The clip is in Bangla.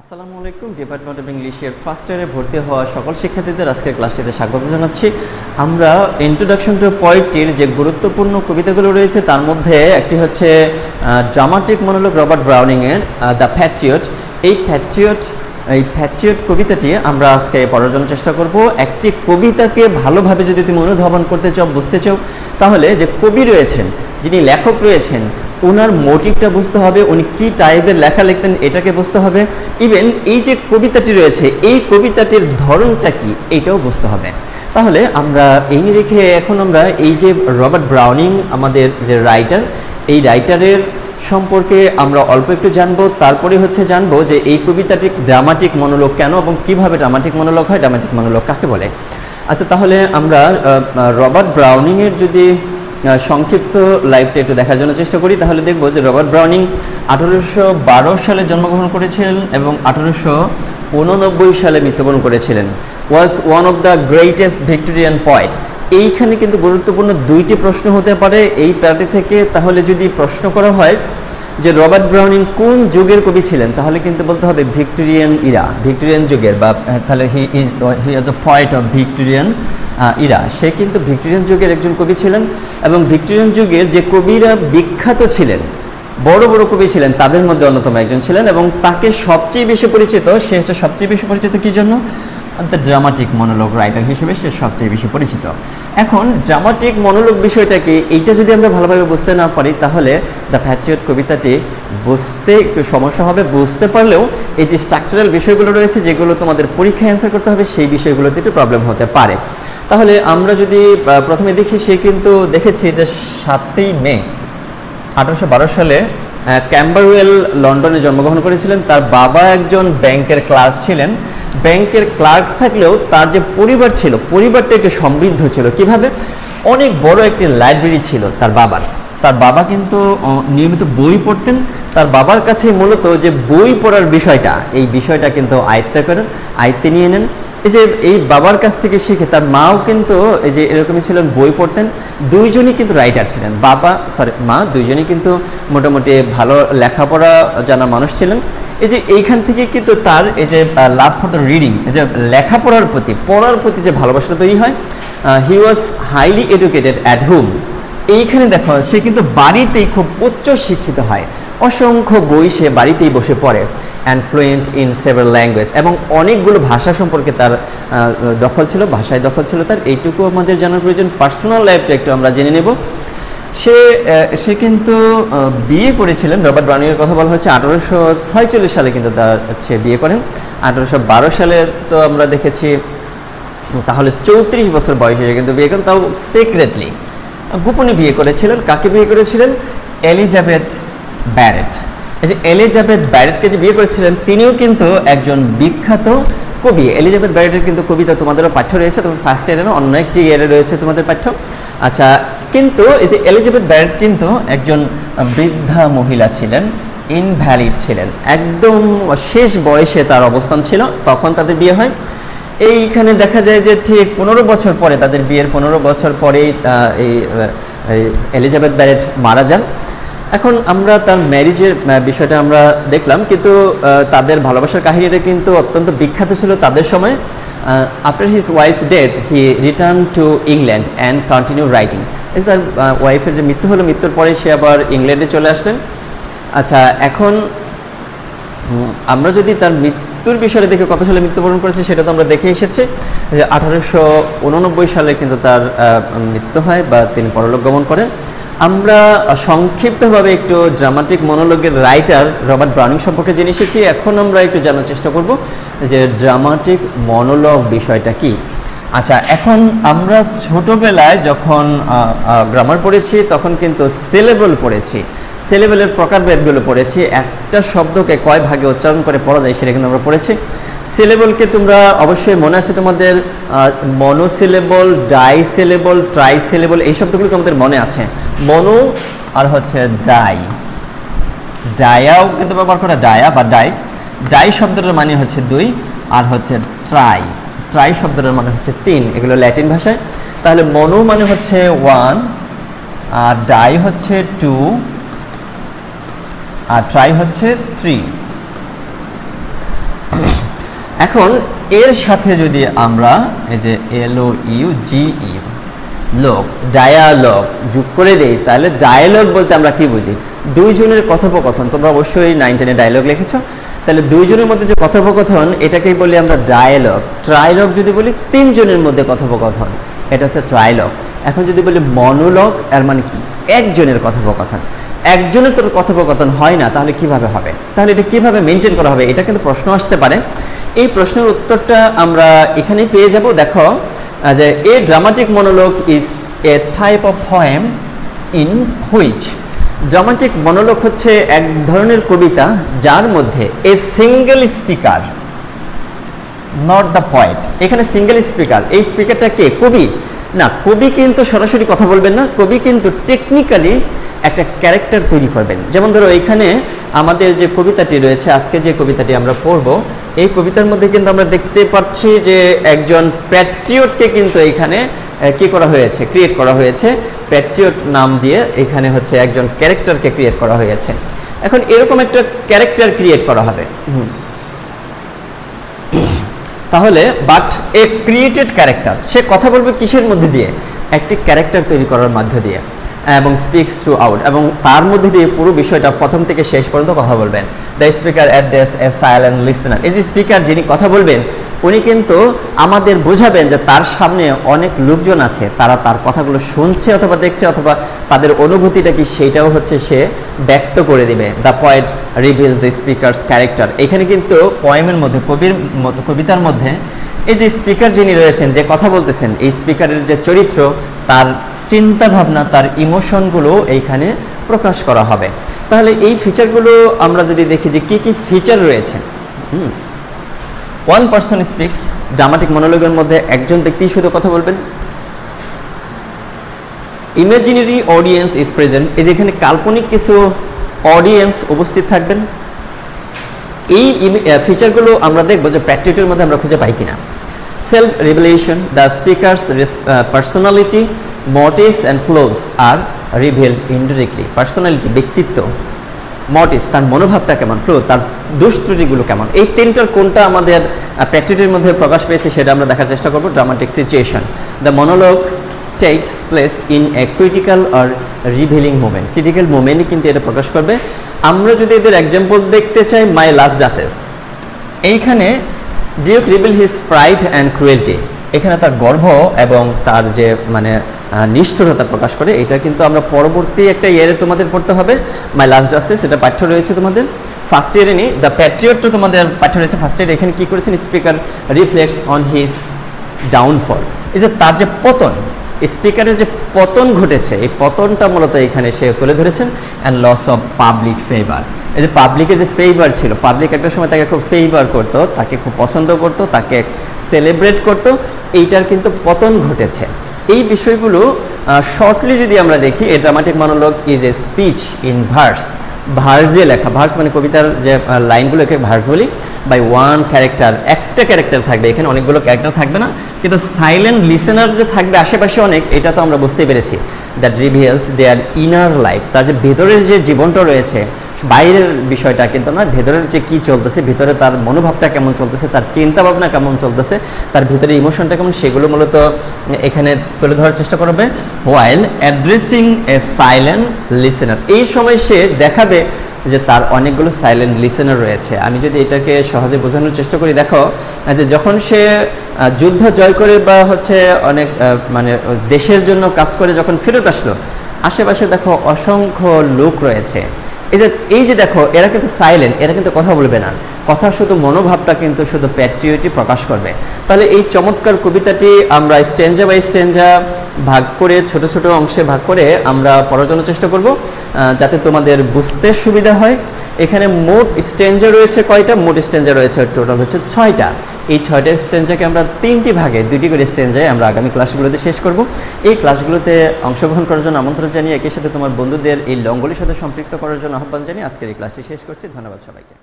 আসসালামু আলাইকুম। ডিপার্টমেন্ট অফ ইংলিশের ফার্স্ট ইয়ারে ভর্তি হওয়া সকল শিক্ষার্থীদের আজকের ক্লাসটিতে স্বাগত জানাচ্ছি। আমরা ইন্ট্রোডাকশন টু পোয়েট্রির যে গুরুত্বপূর্ণ কবিতাগুলো রয়েছে তার মধ্যে একটি হচ্ছে ড্রামাটিক মনোলগ রবার্ট ব্রাউনিংয়ের দ্য প্যাট্রিয়ট। এই প্যাট্রিয়ট কবিতাটি আমরা আজকে পড়ার জন্য চেষ্টা করব। একটি কবিতাকে ভালোভাবে যদি তুমি অনুধাবন করতে চাও, বুঝতে চাও, তাহলে যে কবি রয়েছেন, যিনি লেখক রয়েছেন, ওনার মোটিভটা বুঝতে হবে, উনি কী টাইপের লেখা লিখতেন এটাকে বুঝতে হবে। ইভেন এই যে কবিতাটি রয়েছে এই কবিতাটির ধরনটা কি এইটাও বুঝতে হবে। তাহলে আমরা এই রেখে এখন আমরা এই যে রবার্ট ব্রাউনিং আমাদের যে রাইটার, এই রাইটারের সম্পর্কে আমরা অল্প একটু জানবো। তারপরে হচ্ছে জানবো যে এই কবিতাটি ড্রামাটিক মনোলগ কেন এবং কিভাবে ড্রামাটিক মনোলগ হয়, ড্রামাটিক মনোলগ কাকে বলে। আচ্ছা, তাহলে আমরা রবার্ট ব্রাউনিংয়ের যদি সংক্ষিপ্ত লাইফটা একটু দেখার জন্য চেষ্টা করি, তাহলে দেখব যে রবার্ট ব্রাউনিং 1812 সালে জন্মগ্রহণ করেছিলেন এবং 1889 সালে মৃত্যুবরণ করেছিলেন। Was one of the greatest Victorian poet. এইখানে কিন্তু গুরুত্বপূর্ণ দুইটি প্রশ্ন হতে পারে এই প্যারাটি থেকে। তাহলে যদি প্রশ্ন করা হয় যে রবার্ট ব্রাউনিং কোন যুগের কবি ছিলেন, তাহলে কিন্তু বলতে হবে ভিক্টোরিয়ান ইরা, ভিক্টোরিয়ান যুগের, বা তাহলে he is a poet of Victorian era. সে কিন্তু ভিক্টোরিয়ান যুগের একজন কবি ছিলেন এবং ভিক্টোরিয়ান যুগের যে কবিরা বিখ্যাত ছিলেন, বড় বড় কবি ছিলেন, তাদের মধ্যে অন্যতম একজন ছিলেন এবং তাকে সবচেয়ে বেশি পরিচিত, সে হচ্ছে সবচেয়ে বেশি পরিচিত কী জন্য? দ্য ড্রামাটিক মনোলগ রাইটার হিসেবে সে সবচেয়ে বেশি পরিচিত। এখন ড্রামাটিক মনোলগ বিষয়টাকে এইটা যদি আমরা ভালোভাবে বুঝতে না পারি, তাহলে দ্য প্যাট্রিয়ট কবিতাটি বুঝতে একটু সমস্যা হবে। বুঝতে পারলেও এই যে স্ট্রাকচারাল বিষয়গুলো রয়েছে, যেগুলো তোমাদের পরীক্ষায় অ্যান্সার করতে হবে, সেই বিষয়গুলোতে একটু প্রবলেম হতে পারে। তাহলে আমরা যদি প্রথমে দেখি, সে কিন্তু দেখেছি যে 7ই মে 1812 সালে ক্যাম্বারওয়েল লন্ডনে জন্মগ্রহণ করেছিলেন। তার বাবা একজন ব্যাংকের ক্লার্ক ছিলেন। ব্যাংকের ক্লার্ক থাকলেও তার যে পরিবার ছিল, পরিবারটা একটু সমৃদ্ধ ছিল। কিভাবে? অনেক বড় একটি লাইব্রেরি ছিল তার বাবার। তার বাবা কিন্তু নিয়মিত বই পড়তেন। তার বাবার কাছে মূলত যে বই পড়ার বিষয়টা, এই বিষয়টা কিন্তু আয়ত্তে নিয়ে নেন। এই যে এই বাবার কাছ থেকে শিখে তার মাও কিন্তু এই যে এরকমই ছিলেন, বই পড়তেন। দুইজনই কিন্তু রাইটার ছিলেন, মা দুইজনই কিন্তু মোটামুটি ভালো লেখাপড়া জানা মানুষ ছিলেন। এই যে এইখান থেকে কিন্তু তার এই যে লাভ ফর দ্য রিডিং, এই যে লেখাপড়ার প্রতি, পড়ার প্রতি যে ভালোবাসা তৈরি হয়। He was highly educated at home. এইখানে দেখো, সে কিন্তু বাড়িতেই খুব উচ্চ শিক্ষিত হয়। অসংখ্য বই সে বাড়িতেই বসে পড়ে। And fluent in several language, এবং অনেকগুলো ভাষা সম্পর্কে তার ভাষায় দখল ছিল তার। এইটুকু আমাদের জানার প্রয়োজন। পার্সোনাল লাইফটা একটু আমরা জেনে নেব। সে কিন্তু বিয়ে করেছিলেন। রবার্ট ব্রাউনিংয়ের কথা বলা হচ্ছে 1846 সালে কিন্তু সে বিয়ে করেন। 1812 সালে তো আমরা দেখেছি, তাহলে 34 বছর বয়সে কিন্তু বিয়ে করেন, তাও সিক্রেটলি, গোপনে বিয়ে করেছিলেন। কাকে বিয়ে করেছিলেন? Elizabeth Barrett. এই যে এলিজাবেথ ব্যারেটকে যে বিয়ে করেছিলেন, তিনিও কিন্তু একজন বিখ্যাত কবি। এলিজাবেথ ব্যারেটের কিন্তু কবিতা তোমাদেরও পাঠ্য রয়েছে, তোমার ফার্স্ট ইয়ারে না, অন্য একটি ইয়ারে রয়েছে তোমাদের পাঠ্য। আচ্ছা, কিন্তু এই যে এলিজাবেথ ব্যারেট কিন্তু একজন বৃদ্ধা মহিলা ছিলেন, ইনভ্যালিড ছিলেন, একদম শেষ বয়সে তার অবস্থান ছিল, তখন তাদের বিয়ে হয়। এইখানে দেখা যায় যে ঠিক 15 বছর পরে, তাদের বিয়ের 15 বছর পরেই এই এলিজাবেথ ব্যারেট মারা যান। এখন আমরা তার ম্যারিজের বিষয়টা আমরা দেখলাম, কিন্তু তাদের ভালোবাসার কাহিনীটা কিন্তু অত্যন্ত বিখ্যাত ছিল তাদের সময়। After his wife death he return to England and continue writing. তার ওয়াইফের যে মৃত্যু হলো, মৃত্যুর পরে সে আবার ইংল্যান্ডে চলে আসলেন। আচ্ছা, এখন আমরা যদি তার মৃত্যুর বিষয়ে দেখে কত সালে মৃত্যুবরণ করেছে সেটা তো আমরা দেখে এসেছি, যে 1889 সালে কিন্তু তার মৃত্যু হয় বা তিনি পরলোক গমন করেন। আমরা সংক্ষিপ্তভাবে একটু ড্রামাটিক মনোলগের রাইটার রবার্ট ব্রাউনিং সম্পর্কে জেনে এসেছি। এখন আমরা একটু জানার চেষ্টা করব যে ড্রামাটিক মনোলগ বিষয়টা কি। আচ্ছা, এখন আমরা ছোটবেলায় যখন গ্রামার পড়েছি তখন কিন্তু সিলেবল পড়েছি, সিলেবলের প্রকারভেদগুলো পড়েছি। একটা শব্দকে কয় ভাগে উচ্চারণ করে পড়া যায় সেটা কিন্তু আমরা পড়েছি। সিলেবলকে তোমরা অবশ্যই মনে আছে তোমাদের, মনোসিলেবল, ডাইসিলেবল, ট্রাইসিলেবল, এই শব্দগুলো তোমাদের মনে আছে। মনো আর হচ্ছে ডাই, ডায়াও কিন্তু ব্যবহার করা, ডায়া বা ডাই। ডাই শব্দটার মানে হচ্ছে 2, আর হচ্ছে ট্রাই শব্দটার মানে হচ্ছে 3। এগুলো ল্যাটিন ভাষায়। তাহলে মনো মানে হচ্ছে 1, আর ডাই হচ্ছে 2, আর ট্রাই হচ্ছে 3। এখন এর সাথে যদি আমরা এই যে LOUGE লোক ডায়ালগ যোগ করে দেই, তাহলে ডায়ালগ বলতে আমরা কি বুঝি? দুইজনের কথোপকথন। তোমরা অবশ্যই 9 10 ডায়ালগ লিখেছো, তাহলে দুইজনের মধ্যে যে কথোপকথন এটাকেই বলি আমরা ডায়ালগ। ট্রাইলগ যদি বলি তিনজনের মধ্যে কথোপকথন, এটা হচ্ছে ট্রাইলগ। এখন যদি বলি মনোলগ, এর মানে কি? একজনের কথোপকথন। একজনের তোর কথোপকথন হয় না, তাহলে কিভাবে হবে? তাহলে এটা কিভাবে মেনটেন করা হবে? এটা কিন্তু প্রশ্ন আসতে পারে। এই প্রশ্নের উত্তরটা আমরা এখানেই পেয়ে যাব। দেখো যে এ dramatic monologue is A type of poem in which, dramatic monologue হচ্ছে এক ধরনের কবিতা যার মধ্যে a single speaker, not the poet. এখানে সিঙ্গেল স্পিকার, এই স্পিকারটা কে? কবি না, কবি কিন্তু সরাসরি কথা বলবেন না, কবি কিন্তু টেকনিক্যালি একটা ক্যারেক্টার তৈরি করবেন। যেমন ধরো এখানে আমাদের যে কবিতাটি রয়েছে, আজকে যে কবিতাটি আমরা পড়ব, এই কবিতার মধ্যে কিন্তু আমরা দেখতে পাচ্ছি যে একজন প্যাট্রিয়টকে কিন্তু এখানে কি করা হয়েছে? ক্রিয়েট করা হয়েছে। প্যাট্রিয়ট নাম দিয়ে এখানে হচ্ছে একজন ক্যারেক্টারকে ক্রিয়েট করা হয়েছে। এখন এরকম একটা ক্যারেক্টার ক্রিয়েট করা হবে, তাহলে বাট এ ক্রিয়েটেড ক্যারেক্টার, সে কথা বলবে কিসের মধ্যে দিয়ে? একটি ক্যারেক্টার তৈরি করার মধ্য দিয়ে, এবং স্পিক্স থ্রু আউট, এবং তার মধ্যে দিয়ে পুরো বিষয়টা প্রথম থেকে শেষ পর্যন্ত কথা বলবেন। The speaker address A silent listener, এই যে স্পিকার যিনি কথা বলবেন উনি কিন্তু আমাদের বোঝাবেন যে তার সামনে অনেক লোকজন আছে, তারা তার কথাগুলো শুনছে অথবা দেখছে, অথবা তাদের অনুভূতিটা কি সেটাও হচ্ছে সে ব্যক্ত করে দিবে। The poet reveals the speakers character, এখানে কিন্তু পোয়েমের মধ্যে, কবিতার মধ্যে এই যে স্পিকার যিনি রয়েছেন, যে কথা বলতেছেন, এই স্পিকারের যে চরিত্র, তার চিন্তা ভাবনা, তার ইমোশনগুলো এইখানে প্রকাশ করা হবে। তাহলে এই ফিচারগুলো আমরা যদি দেখি যে কি কি ফিচার রয়েছে। ওয়ান পারসন স্পিক্স, ড্রামাটিক মনোলগের মধ্যে একজন ব্যক্তি শুধু কথা বলবেন। ইমাজিনারি অডিয়েন্স ইজ প্রেজেন্ট, এই যেখানে কাল্পনিক কিছু অডিয়েন্স উপস্থিত থাকবেন। এই ফিচারগুলো আমরা দেখবো যে প্র্যাকটিসের মধ্যে আমরা খুঁজে পাই কিনা। Self revelation, the speaker's personality, motives and flaws are revealed indirectly. Personality, ব্যক্তিত্ব, মোটিভস, তার মনোভাবটা কেমন, ফ্লো, তার দুষ্ত্রুটিগুলো কেমন, এই তিনটার কোনটা আমাদের প্র্যাকটিসের মধ্যে প্রকাশ পেয়েছে সেটা আমরা দেখার চেষ্টা করব। Dramatic situation, the monologue takes place in a critical or revealing moment, critical মোমেন্টই কিন্তু এটা প্রকাশ করবে। আমরা যদি এদের এক্সাম্পল দেখতে চাই, মাই লাস্ট ডাচেস, এইখানে Duke reveal his pride and cruelty, এখানে তার গর্ব এবং তার যে মানে নিষ্ঠুরতা প্রকাশ করে। এটা কিন্তু আমরা পরবর্তী একটা ইয়ারে তোমাদের পড়তে হবে। মাই লাস্ট ডাচেস, এটা পাঠ্য রয়েছে তোমাদের ফার্স্ট ইয়ারে নেই। দ্য প্যাট্রিয়টটা তোমাদের পাঠ্য রয়েছে ফার্স্ট ইয়ারে। এখানে কি করেছেন? Speaker reflects on his downfall, এই যে তার যে পতন, স্পিকারের যে পতন ঘটেছে, এই পতনটা মূলত এখানে সে তুলে ধরেছেন। And loss of public favour, এই যে পাবলিকের যে ফেভার ছিল, পাবলিক একটা সময় তাকে খুব ফেভার করতো, তাকে খুব পছন্দ করতো, তাকে সেলিব্রেট করতো, এইটার কিন্তু পতন ঘটেছে। এই বিষয়গুলো শর্টলি যদি আমরা দেখি, a dramatic monologue is a speech in verse, ভার্সে লেখা, ভার্স মানে কবিতার যে লাইনগুলোকে ভার্স বলি, বাই ওয়ান ক্যারেক্টার, একটা ক্যারেক্টার থাকবে, এখানে অনেকগুলো ক্যারেক্টার থাকবে না, কিন্তু সাইলেন্ট লিসেনার যে থাকবে আশেপাশে অনেক, এটা তো আমরা বুঝতেই পেরেছি। That reveals their inner life, তার যে ভেতরের যে জীবনটা রয়েছে, বাইরের বিষয়টা কিন্তু না, ভেতরের যে কি চলতেছে, ভিতরে তার মনোভাবটা কেমন চলতেছে, তার চিন্তা ভাবনা কেমন চলতেছে, তার ভিতরে ইমোশনটা কেমন, সেগুলো মূলত এখানে তুলে ধরার চেষ্টা করবে। হোয়াইল অ্যাড্রেসিং এ সাইলেন্ট লিসেনার, এই সময় সে দেখাবে যে তার অনেকগুলো সাইলেন্ট লিসেনার রয়েছে। আমি যদি এটাকে সহজে বোঝানোর চেষ্টা করি, দেখো যে যখন সে যুদ্ধ জয় করে বা হচ্ছে অনেক মানে দেশের জন্য কাজ করে যখন ফেরত আসলো, আশেপাশে দেখো অসংখ্য লোক রয়েছে। এই যে দেখো এরা কিন্তু সাইলেন্ট, এরা কিন্তু কথা বলবে না, কথা শুধু মনোভাবটা কিন্তু শুধু প্যাট্রিয়টি প্রকাশ করবে। তাহলে এই চমৎকার কবিতাটি আমরা স্ট্যাঞ্জা বাই স্ট্যাঞ্জা ভাগ করে, ছোট ছোট অংশে ভাগ করে আমরা পড়ার জন্য চেষ্টা করব, যাতে তোমাদের বুঝতে সুবিধা হয়। এখানে মোট স্ট্যাঞ্জা রয়েছে কয়টা? মোট স্ট্যাঞ্জা রয়েছে টোটাল হচ্ছে 6টা। এই 6টা স্ট্যাঞ্জাকে আমরা 3টি ভাগে 2টি করে স্ট্যাঞ্জায় আমরা আগামী ক্লাসগুলোতে শেষ করব। এই ক্লাসগুলোতে অংশগ্রহণ করার জন্য আমন্ত্রণ জানিয়ে একই সাথে তোমার বন্ধুদের এই লঙ্গলির সাথে সম্পৃক্ত করার জন্য আহ্বান জানিয়ে আজকের এই ক্লাসটি শেষ করছি। ধন্যবাদ সবাইকে।